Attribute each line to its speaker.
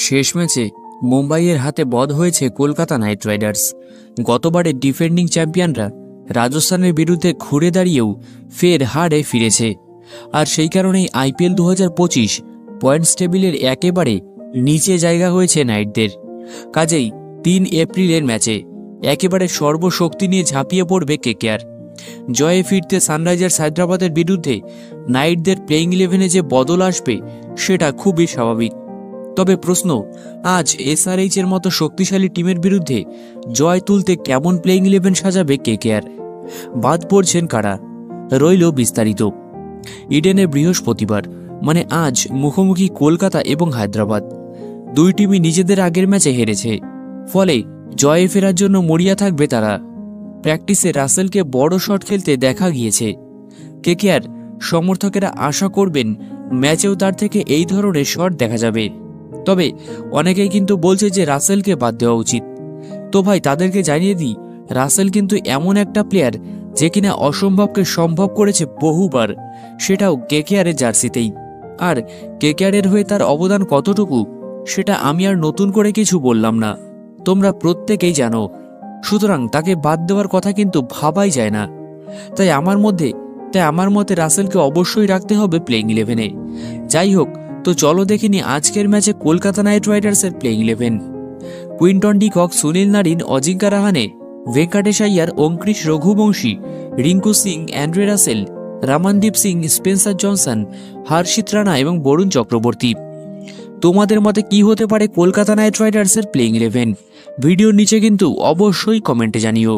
Speaker 1: শেষ ম্যাচে মুম্বাইয়ের হাতে বধ হয়েছে কলকাতা নাইট রাইডার্স। গতবারের ডিফেন্ডিং চ্যাম্পিয়নরা রাজস্থানের বিরুদ্ধে ঘুরে দাঁড়িয়েও ফের হারে ফিরেছে। আর সেই কারণেই আইপিএল 2025 পয়েন্টস টেবিলের একেবারে নিচে জায়গা হয়েছে নাইটদের। কাজেই 3 এপ্রিলের ম্যাচে একেবারে সর্বশক্তি নিয়ে ঝাঁপিয়ে পড়বে কেকেআর। জয়ে ফিরতে সানরাইজার্স হায়দ্রাবাদের বিরুদ্ধে নাইটদের প্লেইং ইলেভেনে যে বদল আসবে সেটা খুবই স্বাভাবিক। তবে প্রশ্ন, আজ এসআরএইচ এর মতো শক্তিশালী টিমের বিরুদ্ধে জয় তুলতে কেমন প্লেইং ইলেভেন সাজাবে কেকেআর? বাদ পড়ছেন কারা? রইল বিস্তারিত। ইডেনে বৃহস্পতিবার মানে আজ মুখোমুখি কলকাতা এবং হায়দ্রাবাদ। দুই টিমই নিজেদের আগের ম্যাচে হেরেছে, ফলে জয়ে ফেরার জন্য মরিয়া থাকবে তারা। প্র্যাকটিসে রাসেলকে বড় শট খেলতে দেখা গিয়েছে। কেকেআর সমর্থকেরা আশা করবেন ম্যাচেও তার থেকে এই ধরনের শট দেখা যাবে। তবে অনেকেই কিন্তু বলছে যে রাসেলকে বাদ দেওয়া উচিত। তো ভাই, তাদেরকে জানিয়ে দিই, রাসেল কিন্তু এমন একটা প্লেয়ার যে কিনা অসম্ভবকে সম্ভব করেছে বহুবার, সেটাও কেকেআরের জার্সিতেই। আর কেকেআরের হয়ে তার অবদান কতটুকু সেটা আমি আর নতুন করে কিছু বললাম না, তোমরা প্রত্যেকেই জানো। সুতরাং তাকে বাদ দেওয়ার কথা কিন্তু ভাবাই যায় না। তাই আমার মতে রাসেলকে অবশ্যই রাখতে হবে প্লেইং ইলেভেনে। যাই হোক, তো চলো দেখিনি আজকের ম্যাচে কলকাতা নাইট রাইডার্সের playing eleven. Quinton de Kock, Sunil Narine, Ajinkya Rahane, Venkatesh Iyer, Ankush Raghuvanshi, Rinku Singh, Andre Russell, Ramandeep Singh, Spencer Johnson, Harshit Rana এবং বরুণ চক্রবর্তী। তোমাদের মতে কি হতে পারে কলকাতা নাইট রাইডার্সের প্লেইং ইলেভেন? ভিডিওর নিচে কিন্তু অবশ্যই কমেন্টে জানিও।